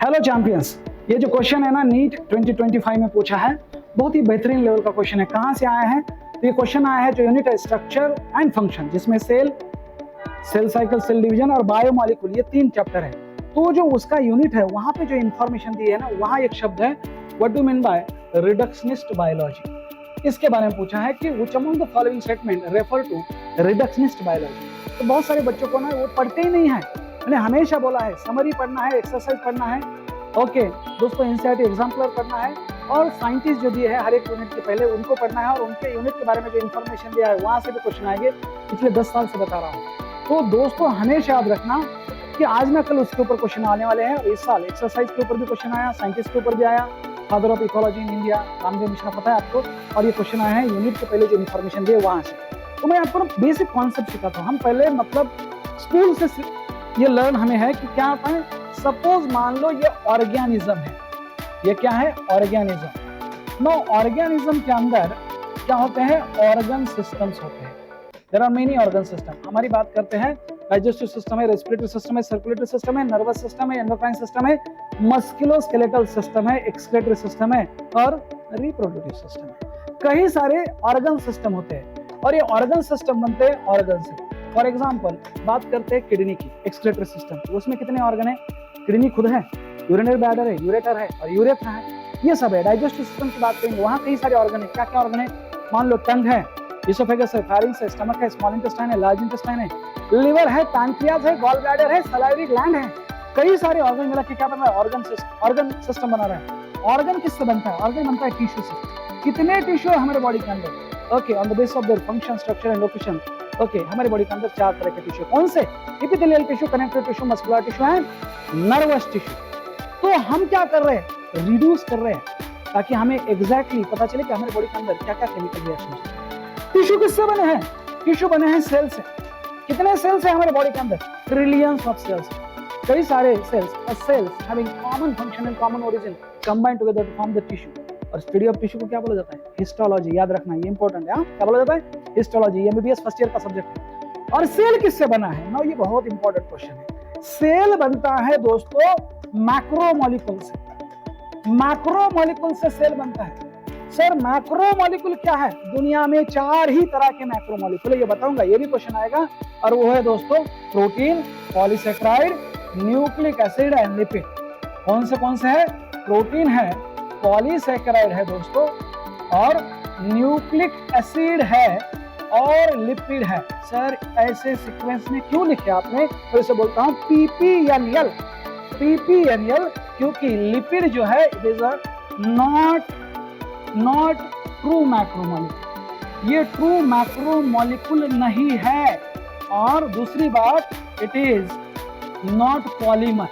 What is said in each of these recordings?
Hello champions, ये जो question है ना नीट 2025 में पूछा है, बहुत ही बेहतरीन लेवल का क्वेश्चन है। कहाँ से आया है? तो ये क्वेश्चन आया है जो यूनिट है स्ट्रक्चर एंड फंक्शन, जिसमें सेल साइकिल, सेल डिवीजन और बायोमोलिक्यूल ये 3 चैप्टर है। तो जो उसका यूनिट है वहां पे जो इंफॉर्मेशन दी है ना, वहां एक शब्द है what do mean by reductionist biology. इसके बारे में पूछा है कि which among the following statement refer to reductionist biology. तो बहुत सारे बच्चों को ना वो पढ़ते ही नहीं है। मैंने हमेशा बोला है समरी पढ़ना है, एक्सरसाइज पढ़ना है, ओके दोस्तों, एनसीईआरटी एग्जाम्पलर पढ़ना है और साइंटिस्ट जो दिए है हर एक यूनिट के पहले उनको पढ़ना है और उनके यूनिट के बारे में जो इन्फॉर्मेशन दिया है वहां से भी क्वेश्चन आएंगे। पिछले 10 साल से बता रहा हूँ। तो दोस्तों हमेशा याद रखना कि आज ना कल उसके ऊपर क्वेश्चन आने वाले हैं। इस साल एक्सरसाइज के ऊपर भी क्वेश्चन आया, साइंटिस्ट के ऊपर भी आया, father of ecology in India Ramdev Mishra पता है आपको, और ये क्वेश्चन आया है यूनिट के पहले जो इन्फॉर्मेशन दिए वहां से। तो मैं आपको बेसिक कॉन्सेप्ट सिखाता हूँ। हम पहले मतलब स्कूल से ये लर्न हमें है कि क्या होता है। सपोज मान लो ये ऑर्गेनिज्म है, ये क्या है? ऑर्गेनिज्म। नो, ऑर्गेनिज्म के अंदर क्या होते हैं? ऑर्गन सिस्टम्स होते हैं। There are many organ system. हमारी बात करते हैं डाइजेस्टिव सिस्टम है, रेस्पिरेटरी सिस्टम है, सर्कुलेटरी सिस्टम है, नर्वस सिस्टम है, एंडोक्राइन सिस्टम है, मस्कुलोस्केलेटल सिस्टम है, एक्सक्रीटरी सिस्टम है और रिप्रोडक्टिव सिस्टम है। कई सारे ऑर्गन सिस्टम होते हैं और ये ऑर्गन सिस्टम बनते हैं ऑर्गन से। फॉर एग्जाम्पल बात करते हैं किडनी की, एक्सक्रीटरी सिस्टम, तो उसमें कितने ऑर्गन है? किडनी खुद है, यूरिनरी ब्लैडर है, यूरेटर है और यूरेथ्रा है, ये सब है। डाइजेस्टिव सिस्टम की बात करेंगे, वहां कई सारे ऑर्गन है। क्या क्या ऑर्गन है? मान लो टंग है, इसोफेगस है, फेरिंक्स है, स्टमक है, स्मॉल इंटेस्टाइन है, लार्ज इंटेस्टाइन है, लिवर है, पैनक्रियाज है, गॉल ब्लैडर है, सलाइवरी ग्लैंड है। कई सारे ऑर्गन मिला के क्या बन रहा है? ऑर्गन सिस्टम बना रहा है। ऑर्गन किससे बनता है? ऑर्गन बनता है टिश्यू से। कितने टिश्यू है हमारे बॉडी के अंदर? Okay, on the base of their function, structure and location. Okay, हमारे बॉडी के अंदर 4 तरह के टिश्यू। कौन से? Epithelial tissue, connective tissue, muscular tissue and nervous tissue. तो हम क्या कर रहे हैं? रिड्यूस कर रहे हैं ताकि हमें एग्जैक्टली पता चले कि हमारे बॉडी के अंदर क्या क्या केमिकल रिएक्शन है। टिश्यू किससे बने हैं? टिश्यू बने हैं सेल से। कितने सेल्स हैं हमारे बॉडी के अंदर? Trillions of cells. कई सारे cells having common function and common origin combine together to form the tissue. और स्टडी ऑफ टिश्यू को क्या बोला जाता है? हिस्टोलॉजी। याद रखना, ये इंपॉर्टेंट है। क्या बोला जाता है? हिस्टोलॉजी। एमबीबीएस फर्स्ट ईयर का सब्जेक्ट है। और सेल किससे बना है? ना, ये बहुत इंपॉर्टेंट क्वेश्चन है। सेल बनता है दोस्तों मैक्रोमोलिक्यूल से। मैक्रोमोलिक्यूल से सेल बनता है। सर मैक्रोमोलिक्यूल क्या है? दुनिया में 4 ही तरह के मैक्रोमोलिक्यूल है, ये बताऊंगा, ये भी क्वेश्चन आएगा। और वो है दोस्तों protein, polysaccharide, nucleic acid and lipid. कौन से है? प्रोटीन है, पॉलीसेकेराइड है दोस्तों, और न्यूक्लिक एसिड है और लिपिड है। सर ऐसे सीक्वेंस में क्यों लिखे आपने? तो इसे बोलता हूं पीपीएनएल। पीपीएनएल क्योंकि लिपिड जो है it is not true macromolecule. ये ट्रू मैक्रोमोलिक्यूल नहीं है। और दूसरी बात, इट इज नॉट पॉलीमर।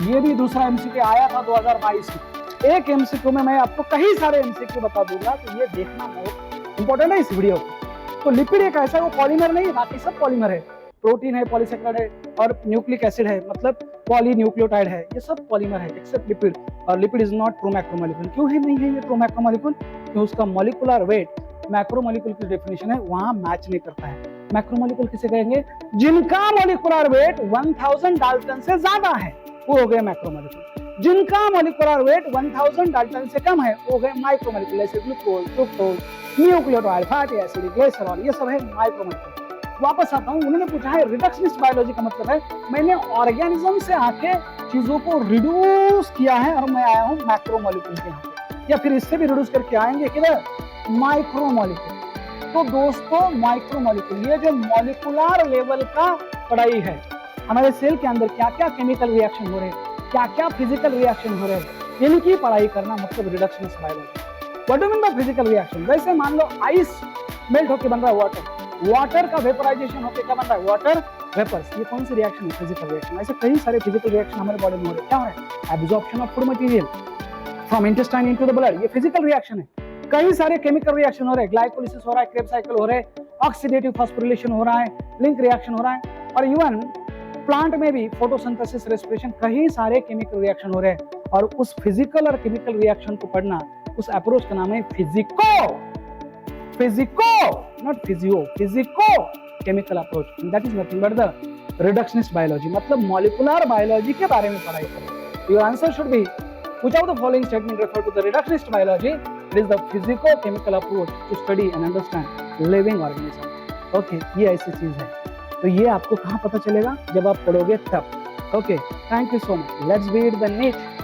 ये भी दूसरा एमसीक्यू आया था 2022 में। एक एमसीक्यू में मैं आपको कई सारे एमसीक्यू बता दूंगा, तो ये देखना बहुत इंपॉर्टेंट है इस वीडियो को। तो लिपिड एक ऐसा वो पॉलीमर नहीं है, बाकी सब पॉलीमर है। प्रोटीन है, पॉलीसेकेराइड है और न्यूक्लिक एसिड है, मतलब पॉलीन्यूक्लियोटाइड है, ये सब पॉलीमर है एक्सेप्ट लिपिड। और lipid is not true macromolecule. क्यों है नहीं है ये ट्रू मैक्रोमोलिक्यूल? क्योंकि उसका मॉलिक्यूलर वेट मैक्रोमोलिक्यूल की डेफिनेशन है वहां मैच नहीं करता है। मैक्रोमोलिक्यूल किसे कहेंगे? जिनका मॉलिक्यूलर वेट 1000 डाल्टन से ज्यादा है वो हो गए मैक्रोमोलिक्यूल। जिनका मॉलिक्यूलर वेट 1000 डाल्टन से कम है वो हो गए माइक्रोमोलिक्यूल। जैसे glucose, fructose, nucleotide, fatty acid, glycerol, ये सब है माइक्रोमोलिक्यूल। वापस आता हूं, उन्होंने पूछा है रिडक्शनिस्ट बायोलॉजी का मतलब है मैंने ऑर्गेनिज्म से आके चीजों को रिड्यूस किया है और मैं आया हूं मैक्रोमोलिक्यूल के यहाँ पे, या फिर इससे भी रिड्यूस करके आएंगे किधर? माइक्रोमोलिक्यूल। तो दोस्तों माइक्रोमोलिक्यूल ये जो मॉलिक्यूलर लेवल का पढ़ाई है, हमारे सेल के अंदर क्या क्या केमिकल रिएक्शन हो रहे हैं, क्या क्या फिजिकल रिएक्शन हो रहे हैं, इनकी पढ़ाई करना मतलब reductionist biology. What do mean by physical reaction? जैसे मान लो आइस मेल्ट होकर बन रहा है वाटर, वाटर का वेपराइजेशन होकर क्या बन रहा है? Water vapours. ये कौन सी रिएक्शन है? Physical reaction. ऐसे कई सारे फिजिकल रिएक्शन हमारे बॉडी में हो रहे हैं। क्या हो रहा है? Absorption of food material from intestine into the blood, ये फिजिकल रिएक्शन है। कई सारे केमिकल रिएक्शन हो रहे हैं, ग्लाइकोलिसिस हो रहा है, क्रेब्स साइकिल हो रहे हैं, ऑक्सीडेटिव फॉस्फोरिलेशन हो रहा है, लिंक रिएक्शन हो रहा है, और इवन प्लांट में भी फोटोसिंथेसिस, रेस्पिरेशन, कई सारे केमिकल रिएक्शन हो रहे हैं। और उस फिजिकल और केमिकल रिएक्शन को पढ़ना, उस का नाम है not physico chemical approach. That is nothing but the reductionist biology, मतलब मॉलिक्यूलर बायोलॉजी के बारे में पढ़ाई करें। Your answer should be, which of the following statement refer to the reductionist biology? It is the physico-chemical approach to study and understand living organism. Okay, ये ऐसी चीज है. तो ये आपको कहाँ पता चलेगा? जब आप पढ़ोगे तब. Okay, thank you so much. Let's beat the NEET.